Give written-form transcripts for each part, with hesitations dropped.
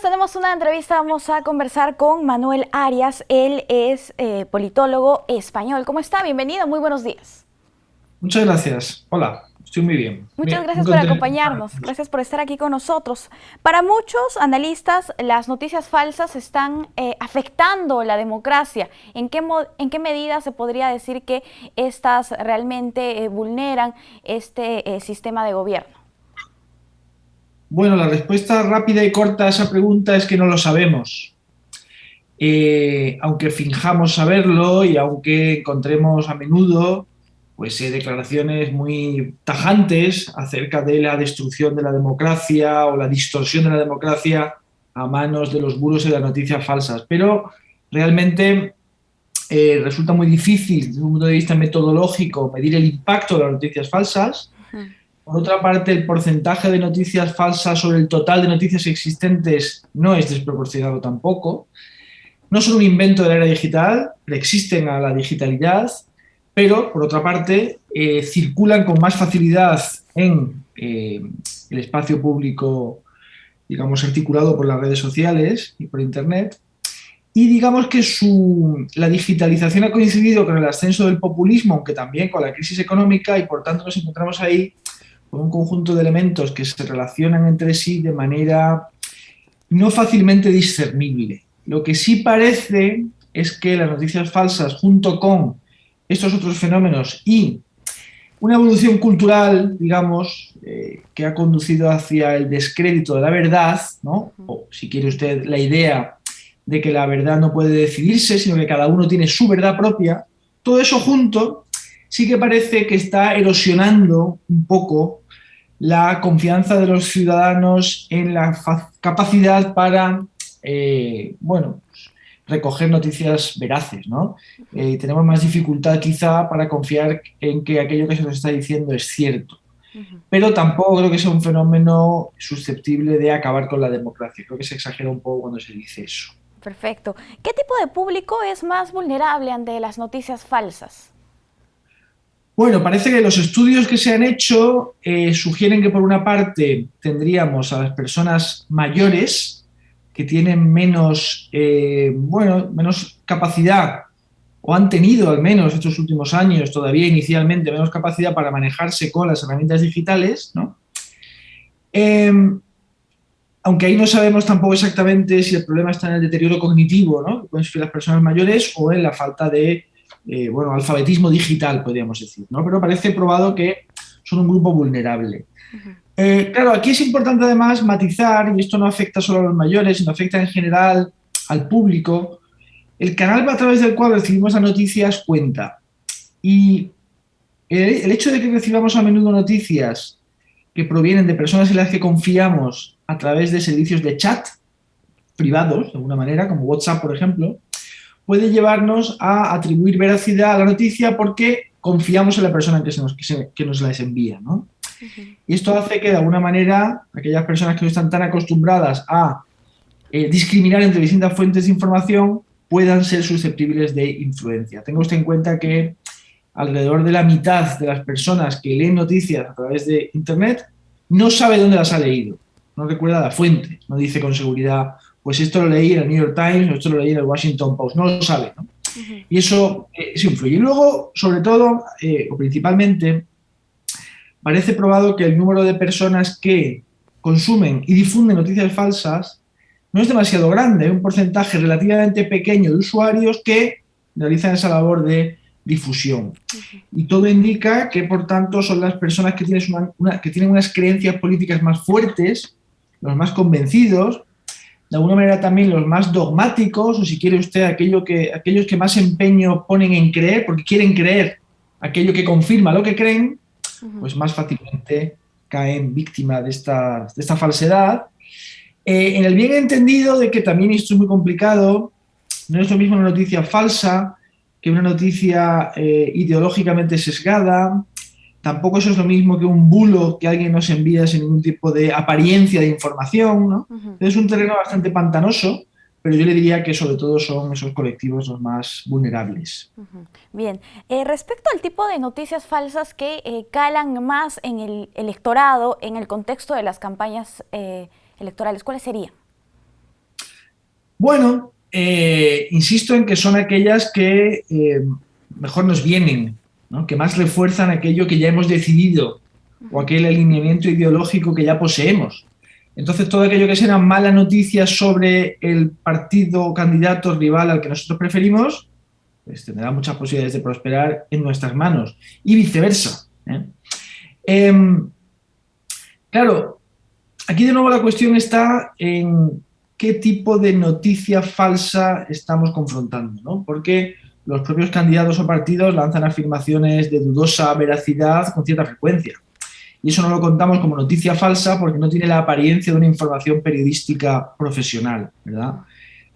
tenemos una entrevista, vamos a conversar con Manuel Arias, él es politólogo español. ¿Cómo está? Bienvenido, muy buenos días. Muchas gracias. Hola, estoy muy bien. Muchas Muy gracias por contento de estar acompañarnos, con vosotros. gracias por estar aquí con nosotros. Para muchos analistas, las noticias falsas están afectando la democracia. ¿En qué medida se podría decir que estas realmente vulneran este sistema de gobierno? Bueno, la respuesta rápida y corta a esa pregunta es que no lo sabemos. Aunque finjamos saberlo y aunque encontremos a menudo pues, declaraciones muy tajantes acerca de la destrucción de la democracia o la distorsión de la democracia a manos de los bulos y de las noticias falsas. Pero realmente resulta muy difícil desde un punto de vista metodológico medir el impacto de las noticias falsas. Ujú. Por otra parte, el porcentaje de noticias falsas sobre el total de noticias existentes no es desproporcionado tampoco. No son un invento de la era digital, existen a la digitalidad, pero por otra parte circulan con más facilidad en el espacio público, digamos, articulado por las redes sociales y por Internet. Y digamos que la digitalización ha coincidido con el ascenso del populismo, aunque también con la crisis económica, y por tanto nos encontramos ahí con un conjunto de elementos que se relacionan entre sí de manera no fácilmente discernible. Lo que sí parece es que las noticias falsas, junto con estos otros fenómenos y una evolución cultural, digamos, que ha conducido hacia el descrédito de la verdad, ¿no? O si quiere usted, la idea de que la verdad no puede decidirse, sino que cada uno tiene su verdad propia, todo eso junto sí que parece que está erosionando un poco la confianza de los ciudadanos en la capacidad para, bueno, recoger noticias veraces, ¿no? Tenemos más dificultad quizá para confiar en que aquello que se nos está diciendo es cierto. Ujú. Pero tampoco creo que sea un fenómeno susceptible de acabar con la democracia. Creo que se exagera un poco cuando se dice eso. Perfecto. ¿Qué tipo de público es más vulnerable ante las noticias falsas? Bueno, parece que los estudios que se han hecho sugieren que por una parte tendríamos a las personas mayores que tienen menos, bueno, menos capacidad o han tenido al menos estos últimos años todavía inicialmente menos capacidad para manejarse con las herramientas digitales, ¿no? Eh, Aunque ahí no sabemos tampoco exactamente si el problema está en el deterioro cognitivo, ¿no?, que pueden sufrir las personas mayores, o en la falta de, bueno, alfabetismo digital, podríamos decir, ¿no? Pero parece probado que son un grupo vulnerable. Ujú. Claro, aquí es importante además matizar, y esto no afecta solo a los mayores, sino afecta en general al público, el canal a través del cual recibimos las noticias cuenta. Y el hecho de que recibamos a menudo noticias que provienen de personas en las que confiamos a través de servicios de chat privados, de alguna manera, como WhatsApp, por ejemplo, puede llevarnos a atribuir veracidad a la noticia porque confiamos en la persona que nos las envía, ¿no? Ujú. Y esto hace que, de alguna manera, aquellas personas que no están tan acostumbradas a discriminar entre distintas fuentes de información puedan ser susceptibles de influencia. Tenga usted en cuenta que alrededor de la mitad de las personas que leen noticias a través de Internet no sabe dónde las ha leído, no recuerda la fuente, no dice con seguridad, pues esto lo leí en el New York Times o esto lo leí en el Washington Post, no lo sabe, ¿no? Ujú. Y eso influye. Y luego, sobre todo, o principalmente, parece probado que el número de personas que consumen y difunden noticias falsas no es demasiado grande, hay un porcentaje relativamente pequeño de usuarios que realizan esa labor de difusión. Ujú. Y todo indica que, por tanto, son las personas que tienen unas creencias políticas más fuertes, los más convencidos, de alguna manera también los más dogmáticos, o si quiere usted, aquellos que más empeño ponen en creer, porque quieren creer aquello que confirma lo que creen, Ujú. pues más fácilmente caen víctimas de esta falsedad. En el bien entendido de que también esto es muy complicado, no es lo mismo una noticia falsa que una noticia ideológicamente sesgada. Tampoco eso es lo mismo que un bulo que alguien nos envía sin ningún tipo de apariencia de información, ¿no? Ujú. Es un terreno bastante pantanoso, pero yo le diría que sobre todo son esos colectivos los más vulnerables. Ujú. Bien, respecto al tipo de noticias falsas que calan más en el electorado, en el contexto de las campañas electorales, ¿cuáles serían? Bueno, insisto en que son aquellas que mejor nos vienen, ¿no? Que más refuerzan aquello que ya hemos decidido o aquel alineamiento ideológico que ya poseemos. Entonces, todo aquello que sean malas noticias sobre el partido o candidato rival al que nosotros preferimos, pues tendrá muchas posibilidades de prosperar en nuestras manos y viceversa. Claro, aquí de nuevo la cuestión está en qué tipo de noticia falsa estamos confrontando, ¿no? Porque los propios candidatos o partidos lanzan afirmaciones de dudosa veracidad con cierta frecuencia. Y eso no lo contamos como noticia falsa porque no tiene la apariencia de una información periodística profesional, ¿verdad?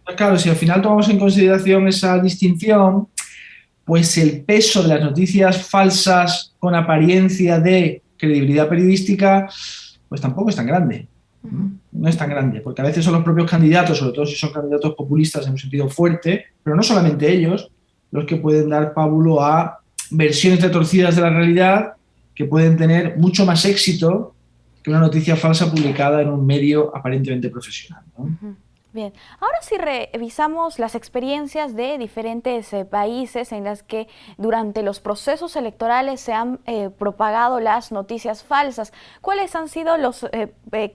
Pues claro, si al final tomamos en consideración esa distinción, pues el peso de las noticias falsas con apariencia de credibilidad periodística, pues tampoco es tan grande. No es tan grande, porque a veces son los propios candidatos, sobre todo si son candidatos populistas en un sentido fuerte, pero no solamente ellos, los que pueden dar pábulo a versiones retorcidas de la realidad que pueden tener mucho más éxito que una noticia falsa publicada en un medio aparentemente profesional, ¿no? Bien, ahora si revisamos las experiencias de diferentes países en las que durante los procesos electorales se han propagado las noticias falsas, ¿cuáles han sido los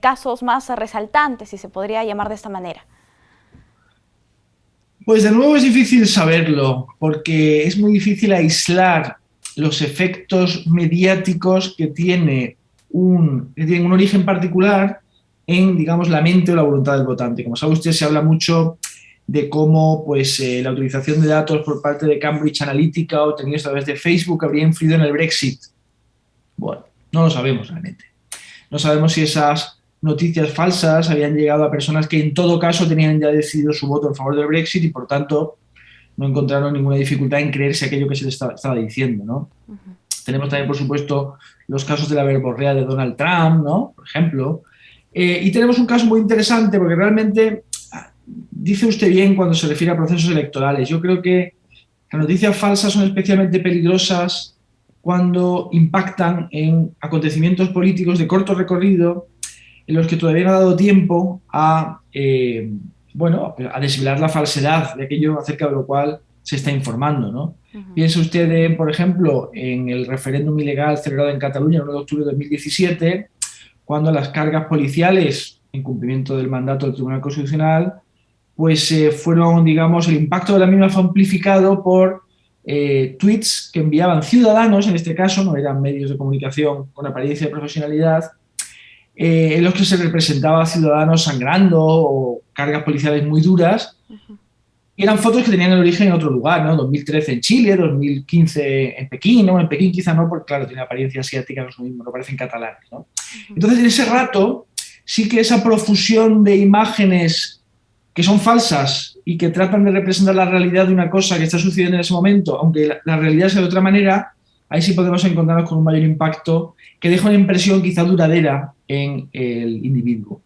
casos más resaltantes, si se podría llamar de esta manera? Pues de nuevo es difícil saberlo, porque es muy difícil aislar los efectos mediáticos que tienen un origen particular en, digamos, la mente o la voluntad del votante. Como sabe usted, se habla mucho de cómo pues, la utilización de datos por parte de Cambridge Analytica obtenidos a través de Facebook habría influido en el Brexit. Bueno, no lo sabemos realmente. No sabemos si esas noticias falsas habían llegado a personas que en todo caso tenían ya decidido su voto en favor del Brexit y por tanto no encontraron ninguna dificultad en creerse aquello que se les estaba diciendo, ¿no? Tenemos también, por supuesto, los casos de la verborrea de Donald Trump, ¿no? Por ejemplo. Y tenemos un caso muy interesante porque realmente dice usted bien cuando se refiere a procesos electorales. Yo creo que las noticias falsas son especialmente peligrosas cuando impactan en acontecimientos políticos de corto recorrido en los que todavía no ha dado tiempo a desvelar la falsedad de aquello acerca de lo cual se está informando, ¿no? Piensa usted, por ejemplo, en el referéndum ilegal celebrado en Cataluña el 1 de octubre de 2017, cuando las cargas policiales, en cumplimiento del mandato del Tribunal Constitucional, pues fueron, digamos, el impacto de la misma fue amplificado por tweets que enviaban ciudadanos, en este caso, no eran medios de comunicación con apariencia de profesionalidad, en los que se representaba a ciudadanos sangrando o cargas policiales muy duras. Y eran fotos que tenían el origen en otro lugar, ¿no? 2013 en Chile, 2015 en Pekín, ¿no? En Pekín quizá no, porque claro, tiene apariencia asiática, no es lo mismo, no parecen catalanes, ¿no? Entonces, en ese rato, sí que esa profusión de imágenes que son falsas y que tratan de representar la realidad de una cosa que está sucediendo en ese momento, aunque la realidad sea de otra manera, ahí sí podemos encontrarnos con un mayor impacto que deja una impresión quizá duradera en el individuo.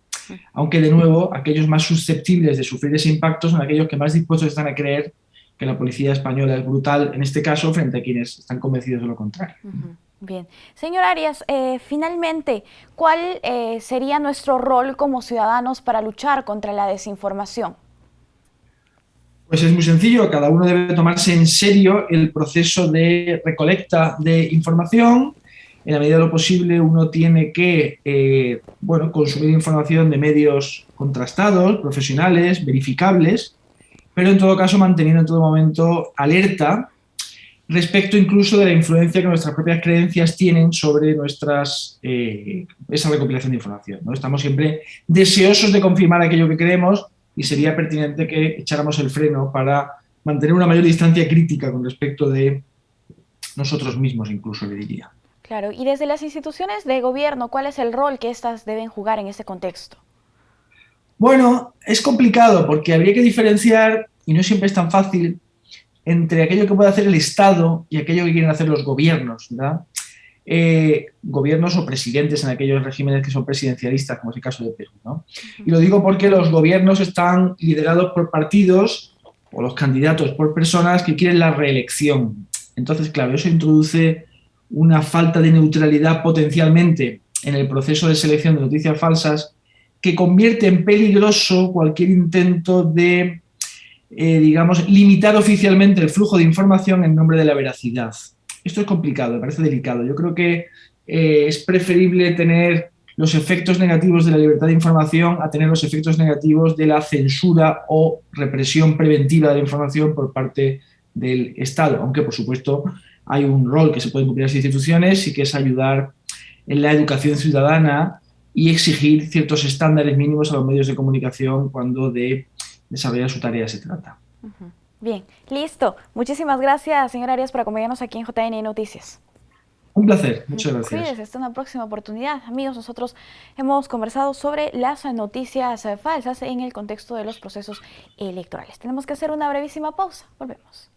Aunque, de nuevo, aquellos más susceptibles de sufrir ese impacto son aquellos que más dispuestos están a creer que la policía española es brutal, en este caso, frente a quienes están convencidos de lo contrario. Bien. Señor Arias, finalmente, ¿cuál sería nuestro rol como ciudadanos para luchar contra la desinformación? Pues es muy sencillo, cada uno debe tomarse en serio el proceso de recolecta de información. En la medida de lo posible uno tiene que consumir información de medios contrastados, profesionales, verificables, pero en todo caso manteniendo en todo momento alerta respecto incluso de la influencia que nuestras propias creencias tienen sobre esa recopilación de información, ¿no? Estamos siempre deseosos de confirmar aquello que creemos y sería pertinente que echáramos el freno para mantener una mayor distancia crítica con respecto de nosotros mismos, incluso le diría. Claro, y desde las instituciones de gobierno, ¿cuál es el rol que éstas deben jugar en ese contexto? Bueno, es complicado porque habría que diferenciar, y no siempre es tan fácil, entre aquello que puede hacer el Estado y aquello que quieren hacer los gobiernos, ¿verdad? Gobiernos o presidentes en aquellos regímenes que son presidencialistas, como es el caso de Perú, ¿no? Y lo digo porque los gobiernos están liderados por partidos o los candidatos por personas que quieren la reelección. Entonces, claro, eso introduce una falta de neutralidad potencialmente en el proceso de selección de noticias falsas que convierte en peligroso cualquier intento de, digamos, limitar oficialmente el flujo de información en nombre de la veracidad. Esto es complicado, me parece delicado. Yo creo que es preferible tener los efectos negativos de la libertad de información a tener los efectos negativos de la censura o represión preventiva de la información por parte del Estado, aunque por supuesto hay un rol que se puede cumplir en las instituciones y que es ayudar en la educación ciudadana y exigir ciertos estándares mínimos a los medios de comunicación cuando de desarrollar su tarea se trata. Bien, listo. Muchísimas gracias, señor Arias, por acompañarnos aquí en JN Noticias. Un placer, muchas gracias. Cuídese, hasta una próxima oportunidad. Amigos, nosotros hemos conversado sobre las noticias falsas en el contexto de los procesos electorales. Tenemos que hacer una brevísima pausa. Volvemos.